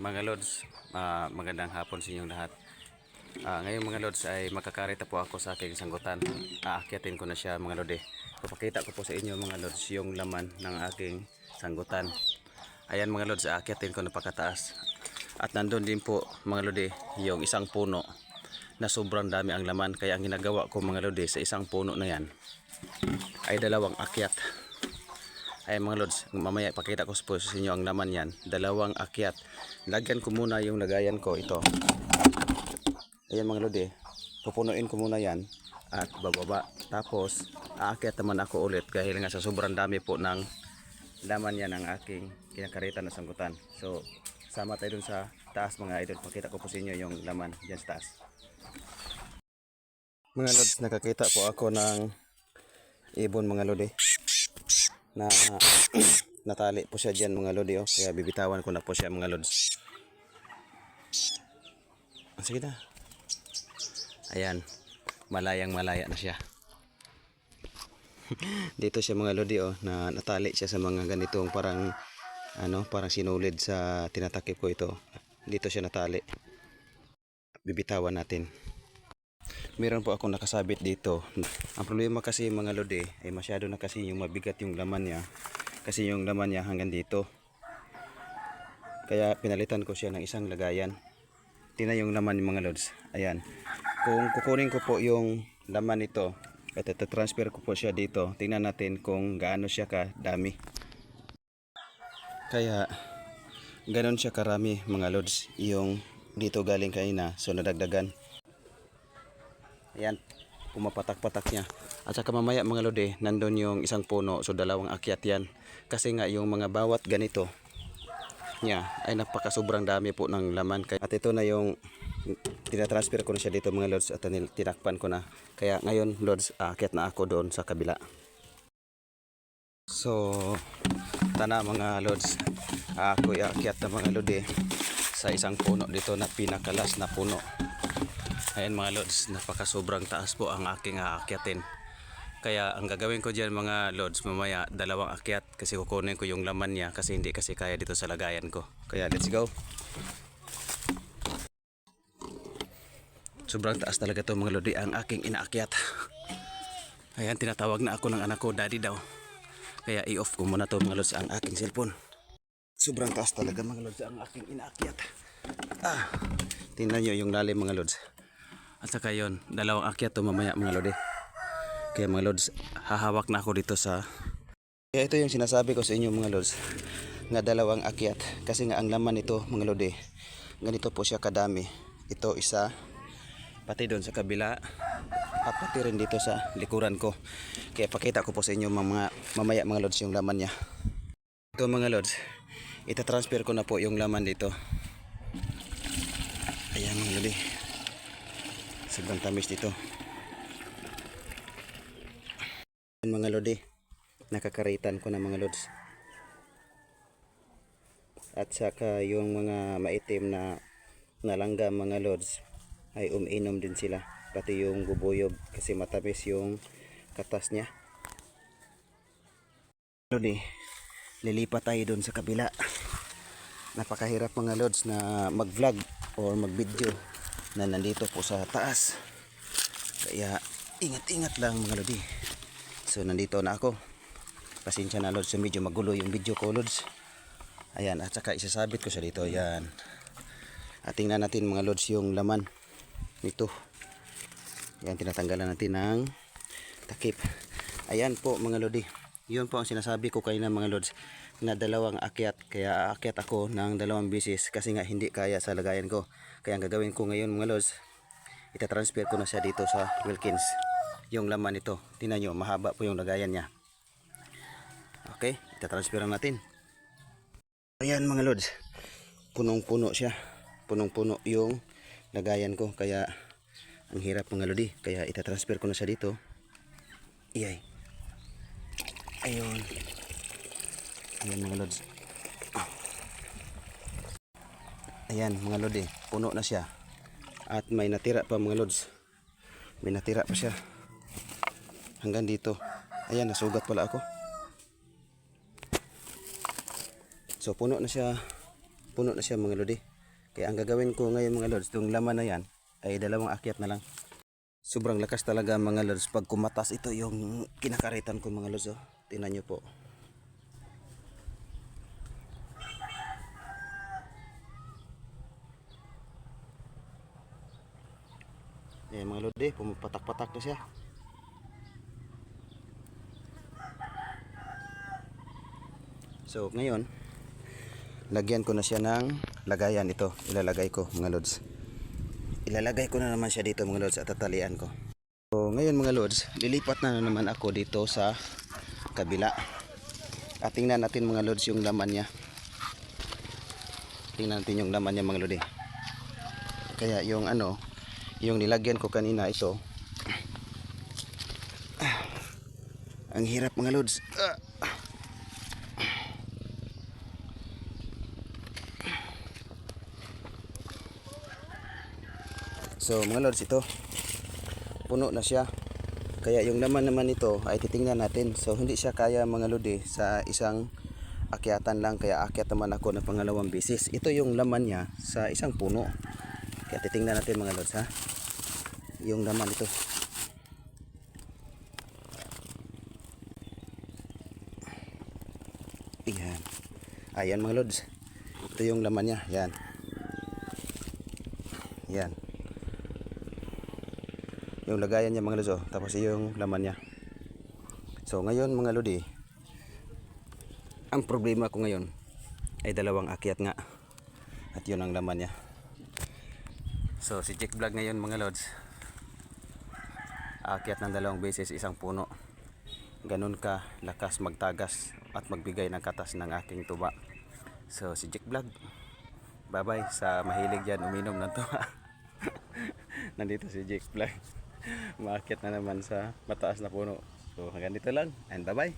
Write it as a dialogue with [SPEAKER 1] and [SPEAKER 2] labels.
[SPEAKER 1] Mga Lods, magandang hapon sa inyong lahat. Ngayon mga Lods ay makakarita po ako sa aking sanggutan. Aakyatin ko na siya mga Lodi. Papakita ko po sa inyo mga Lods yung laman ng aking sanggutan. Ayan mga Lods, aakyatin ko na pakataas. At nandun din po mga Lodi yung isang puno na sobrang dami ang laman. Kaya ang ginagawa ko mga Lodi sa isang puno na yan ay dalawang akyat. Ay mga Lods, mamaya pakita ko po sa inyo ang laman yan. Dalawang akyat. Lagyan ko muna yung lagayan ko ito. Ayan mga Lodi, pupunuin ko muna yan at bababa. Tapos aakyat naman ako ulit dahil nga sa sobrang dami po ng laman yan ang aking kinakaritan na sanggutan. So sama tayo dun sa taas mga idol. Pakita ko po sa inyo yung laman dyan sa taas. Mga Lods, nakakita po ako ng ibon mga Lodi na natali po siya dyan mga Lodi, oh. Kaya bibitawan ko na po siya mga Lods. Sige na. Ayan, malayang malaya na siya. Dito siya mga Lodi, oh, na natali siya sa mga ganitong parang parang sinulid sa tinatakip ko ito. Dito siya natali. Bibitawan natin. Meron po akong nakasabit dito. Ang problema kasi mga Lodi ay masyado na kasi yung mabigat yung laman niya. Kasi yung laman niya hanggang dito. Kaya pinalitan ko siya ng isang lagayan. Tingnan yung laman ng mga Lods. Ayan. Kung kukunin ko po yung laman nito at transfer ko po siya dito, tingnan natin kung gaano siya kadami. Kaya ganon siya karami mga Lods yung dito galing kanina. So nadagdagan. Ayan, pumapatak-patak niya. At saka mamaya mga Lodi, nandun yung isang puno. So dalawang akyat yan. Kasi nga yung mga bawat ganito niya ay napaka sobrang dami po ng laman. At ito na yung tinatransfer ko na siya dito mga Lods. At tinakpan ko na. Kaya ngayon Lods, akyat na ako doon sa kabila. So tana mga Lods, ako akyat na mga Lodi sa isang puno dito na pinakalas na puno. Ayan mga Lods, napaka sobrang taas po ang aking aakyatin. Kaya ang gagawin ko dyan mga Lods, mamaya dalawang akyat kasi kukunin ko yung laman niya kasi hindi kasi kaya dito sa lagayan ko. Kaya let's go. Sobrang taas talaga to mga Lodi ang aking inaakyat. Ayan, tinatawag na ako ng anak ko, daddy daw. Kaya i-off ko muna to mga Lods ang aking cellphone. Sobrang taas talaga mga Lods ang aking inaakyat. Tingnan nyo yung lalim mga Lods. At saka yun, dalawang akyat to mamaya mga Lodi. Kaya mga Lods, hahawak na ako dito sa... Kaya ito yung sinasabi ko sa inyo mga Lods, nga dalawang akyat. Kasi nga ang laman nito mga Lodi, ganito po siya kadami. Ito isa, pati doon sa kabila, at pati rin dito sa likuran ko. Kaya pakita ko po sa inyo mamaya mga Lods yung laman niya. Ito mga Lods, itatransfer ko na po yung laman dito. Ayan mga Lodi. Sobrang tamis dito. Mga Lodi, nakakaritan ko na mga Lods. At saka yung mga maitim na langgam mga Lods ay umiinom din sila. Pati yung bubuyog kasi matamis yung katas niya. Lodi, lilipat tayo doon sa kabila. Napakahirap mga Lods na mag-vlog or mag-video na nandito po sa taas. Kaya ingat-ingat lang mga Lodi. So nandito na ako. Pasensya na Lods, medyo magulo yung video ko Lods. Ayan, at saka isasabit ko siya dito. Ayan. At tingnan natin mga Lods yung laman nito. Ayan, tinatanggalan natin ng takip. Ayan po mga Lodi. Yun po ang sinasabi ko kanina mga Lods, na dalawang akyat. Kaya aakyat ako ng dalawang bisis kasi nga hindi kaya sa lagayan ko. Kaya ang gagawin ko ngayon mga Lods, itatransfer ko na siya dito sa Wilkins. Yung laman nito, tingnan nyo, mahaba po yung lagayan niya. Okay, itatransfer natin. Ayan mga Lods, punong-puno siya. Punong-puno yung lagayan ko. Kaya ang hirap mga Lodi. Kaya itatransfer ko na siya dito. Iyay. Ayun. Ayan mga Lods. Ayan mga Lodi, puno na siya. At may natira pa mga Lods. May natira pa siya. Hanggang dito. Ayan, nasugat pala ako. So puno na siya mga Lodi. Kaya ang gagawin ko ngayon mga lods, itong laman na yan ay dalawang akyat na lang. Sobrang lakas talaga mga lods pag kumatas ito yung kinakaritan ko mga lods. Oh. Tingnan nyo po. Ayan mga lods eh, pumapatak-patak na siya. So ngayon, lagyan ko na siya ng lagayan ito. Ilalagay ko mga lods. Ilalagay ko na naman siya dito mga lods at tatalian ko. So ngayon mga lods, lilipat na naman ako dito sa kabila. At tingnan natin mga lods yung laman niya. Tingnan natin yung laman niya mga lods. Kaya yung ano, yung nilagyan ko kanina ito. Ang hirap mga lods. So mga lods, ito puno na siya. Kaya yung laman naman ito ay titingnan natin. So hindi siya kaya mga lodi sa isang akyatan lang. Kaya akyat naman ako ng pangalawang bisis. Ito yung laman niya sa isang puno. Kaya titingnan natin mga lods ha. Yung laman ito. Ayan. Ayan mga lods. Ito yung laman niya. Yan. Yan. Yung lagayan niya mga lods. Oh. Tapos yung laman niya. So ngayon mga lodi, ang problema ko ngayon ay dalawang akyat nga. At yun ang laman niya. So si Jake Vlog ngayon mga lods, akyat ng dalawang beses isang puno. Ganun ka lakas magtagas at magbigay ng katas ng aking tuba. So si Jake Vlog, bye bye sa mahilig dyan uminom ng tuba. Nandito si Jake Vlog. Maakyat na naman sa mataas na puno. So hanggang dito lang and bye bye.